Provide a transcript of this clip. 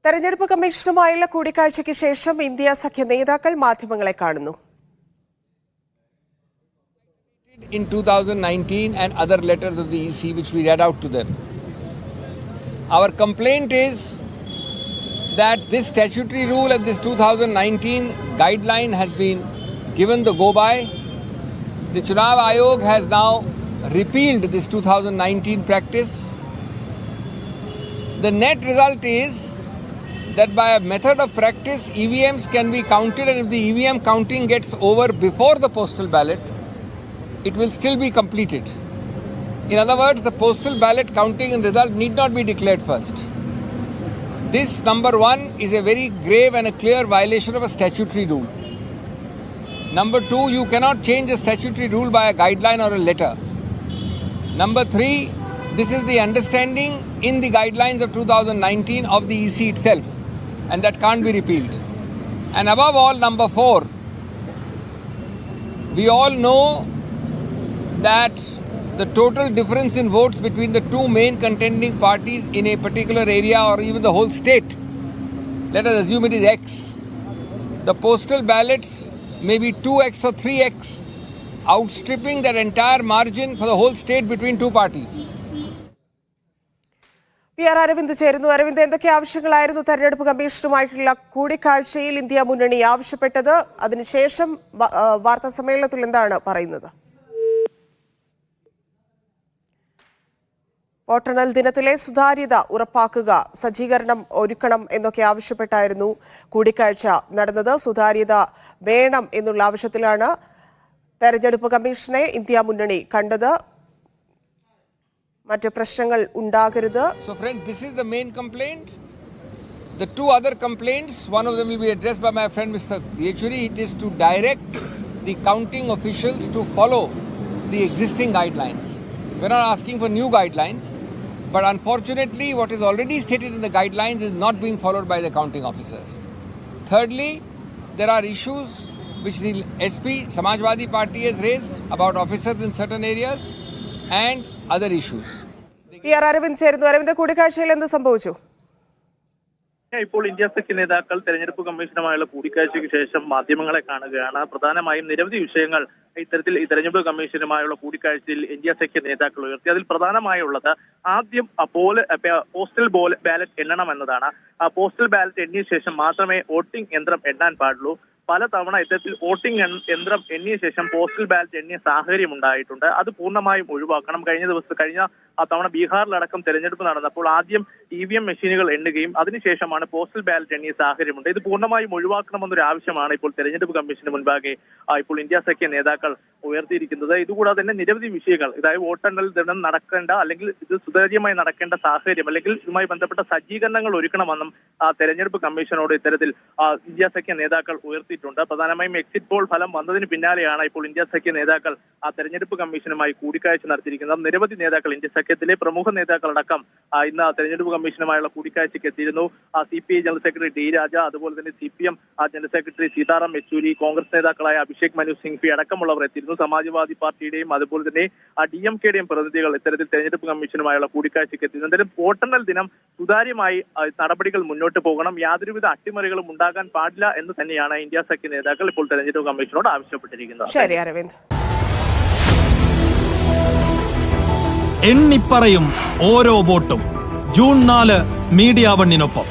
തെരഞ്ഞെടുപ്പ് കമ്മീഷനുമായുള്ള കൂടിക്കാഴ്ചയ്ക്ക് ശേഷം ഇന്ത്യ സഖ്യ നേതാക്കൾ മാധ്യമങ്ങളെ കാണുന്നു. In 2019 and other letters of the EC which we read out to them. Our complaint is that this statutory rule and this 2019 guideline has been given the go-by. The Chunav Ayog has now repealed this 2019 practice. The net result is that by a method of practice, EVMs can be counted, and if the EVM counting gets over before the postal ballot, it will still be completed. In other words, the postal ballot counting and result need not be declared first. This, number one, is a very grave and a clear violation of a statutory rule. Number two, you cannot change a statutory rule by a guideline or a letter. Number three, this is the understanding in the guidelines of 2019 of the EC itself, and that can't be repealed. And above all, number four, we all know that the total difference in votes between the two main contending parties in a particular area or even the whole state, let us assume it is X. The postal ballots may be 2X or 3X, outstripping that entire margin for the whole state between two parties. PR Aravind ചേരുന്നു. അരവിന്ദ്, എന്തൊക്കെ ആവശ്യങ്ങളായിരുന്നു തെരഞ്ഞെടുപ്പ് കമ്മീഷനുമായിട്ടുള്ള കൂടിക്കാഴ്ചയിൽ India മുന്നണി ആവശ്യപ്പെട്ടത്? അതിനുശേഷം വാർത്താ സമ്മേളനത്തിൽ എന്താണ് പറയുന്നത്? വോട്ടെണ്ണൽ ദിനത്തിലെ സുതാര്യത ഉറപ്പാക്കുക, സജ്ജീകരണം ഒരുക്കണം എന്നൊക്കെ ആവശ്യപ്പെട്ടായിരുന്നു കൂടിക്കാഴ്ച നടന്നത്. സുതാര്യത വേണം എന്നുള്ള ആവശ്യത്തിലാണ് തെരഞ്ഞെടുപ്പ് കമ്മീഷനെ ഇന്ത്യ മുന്നണി കണ്ടത്. മറ്റ് പ്രശ്നങ്ങൾ ഉണ്ടാകരുത്. So friend, this is the main complaint. The two other complaints, one of them will be addressed by my friend Mr. Yechuri. It is to direct the counting officials to follow the existing guidelines. We're not asking for new guidelines, but unfortunately what is already stated in the guidelines is not being followed by the counting officers. Thirdly, there are issues which the SP, Samajwadi Party, has raised about officers in certain areas and other issues. PR Aravind ചേരുന്നു. അരവിന്ദ്, കൂടിക്കാഴ്ചയിൽ എന്ത് സംഭവിച്ചു? ഇപ്പോൾ India സഖ്യ നേതാക്കൾ തെരഞ്ഞെടുപ്പ് കമ്മീഷനുമായുള്ള കൂടിക്കാഴ്ചയ്ക്ക് ശേഷം മാധ്യമങ്ങളെ കാണുകയാണ്. പ്രധാനമായും നിരവധി വിഷയങ്ങൾ ഇത്തരത്തിൽ ഈ തെരഞ്ഞെടുപ്പ് കമ്മീഷനുമായുള്ള കൂടിക്കാഴ്ചയിൽ ഇന്ത്യ സഖ്യ നേതാക്കൾ ഉയർത്തി. അതിൽ പ്രധാനമായുള്ളത് ആദ്യം പോസ്റ്റൽ ബാലറ്റ് എണ്ണണം എന്നതാണ്. പോസ്റ്റൽ ബാലറ്റ് എണ്ണിയ ശേഷം മാത്രമേ വോട്ടിംഗ് യന്ത്രം എണ്ണാൻ പാടുള്ളൂ. പലതവണ ഇത്തരത്തിൽ വോട്ടിംഗ് യന്ത്രം എണ്ണിയ ശേഷം പോസ്റ്റൽ ബാലറ്റ് എണ്ണിയ സാഹചര്യം ഉണ്ടായിട്ടുണ്ട്. അത് പൂർണ്ണമായും ഒഴിവാക്കണം. കഴിഞ്ഞ തവണ ബീഹാറിലടക്കം തെരഞ്ഞെടുപ്പ് നടന്നപ്പോൾ ആദ്യം EVM മെഷീനുകൾ എണ്ണുകയും അതിനുശേഷമാണ് പോസ്റ്റൽ ബാലറ്റ് എണ്ണിയ സാഹചര്യമുണ്ട്. ഇത് പൂർണ്ണമായും ഒഴിവാക്കണമെന്നൊരു ആവശ്യമാണ് ഇപ്പോൾ തെരഞ്ഞെടുപ്പ് കമ്മീഷന് മുൻപാകെ ഇപ്പോൾ ഇന്ത്യ സഖ്യ നേതാക്കൾ ഉയർത്തിയിരിക്കുന്നത്. ഇതുകൂടാതെ തന്നെ നിരവധി വിഷയങ്ങൾ, അതായത് വോട്ടെണ്ണൽ ദിനം നടക്കേണ്ട അല്ലെങ്കിൽ ഇത് സുതാര്യമായി നടക്കേണ്ട സാഹചര്യം അല്ലെങ്കിൽ ഇതുമായി ബന്ധപ്പെട്ട സജ്ജീകരണങ്ങൾ ഒരുക്കണമെന്നും തെരഞ്ഞെടുപ്പ് കമ്മീഷനോട് ഇത്തരത്തിൽ ഇന്ത്യ സഖ്യ നേതാക്കൾ ഉയർത്തിയിട്ടുണ്ട്. പ്രധാനമായും എക്സിറ്റ് പോൾ ഫലം വന്നതിന് പിന്നാലെയാണ് ഇപ്പോൾ ഇന്ത്യ സഖ്യ നേതാക്കൾ തെരഞ്ഞെടുപ്പ് കമ്മീഷനുമായി കൂടിക്കാഴ്ച നടത്തിയിരിക്കുന്നത്. നിരവധി നേതാക്കൾ, ഇന്ത്യ സഖ്യത്തിലെ പ്രമുഖ നേതാക്കളടക്കം ഇന്ന് തെരഞ്ഞെടുപ്പ് കമ്മീഷനുമായുള്ള കൂടിക്കാഴ്ചയ്ക്ക് എത്തിയിരുന്നു. CPI ജനറൽ സെക്രട്ടറി D രാജ, അതുപോലെ തന്നെ CPM general secretary Sitaram Yechury, Congress നേതാക്കളായ അഭിഷേക് മനു സിംഗ്വി അടക്കമുള്ളവർ എത്തിയിരുന്നു. സമാജ്വാദി പാർട്ടിയുടെയും അതുപോലെ തന്നെ DMKയുടെയും പ്രതിനിധികൾ ഇത്തരത്തിൽ തെരഞ്ഞെടുപ്പ് കമ്മീഷനുമായുള്ള കൂടിക്കാഴ്ചയ്ക്ക് എത്തിയിരുന്നു. എന്തായാലും വോട്ടെണ്ണൽ ദിനം സുതാര്യമായി നടപടികൾ മുന്നോട്ട് പോകണം, യാതൊരുവിധ അട്ടിമറികളും ഉണ്ടാകാൻ പാടില്ല എന്ന് തന്നെയാണ് ഇന്ത്യ സഖ്യ നേതാക്കൾ ഇപ്പോൾ തെരഞ്ഞെടുപ്പ് കമ്മീഷനോട് ആവശ്യപ്പെട്ടിരിക്കുന്നത്. ശരി അരവിന്ദ്. എണ്ണിപ്പറയും ഓരോ വോട്ടും. June 4 media വണ്ണിനൊപ്പം.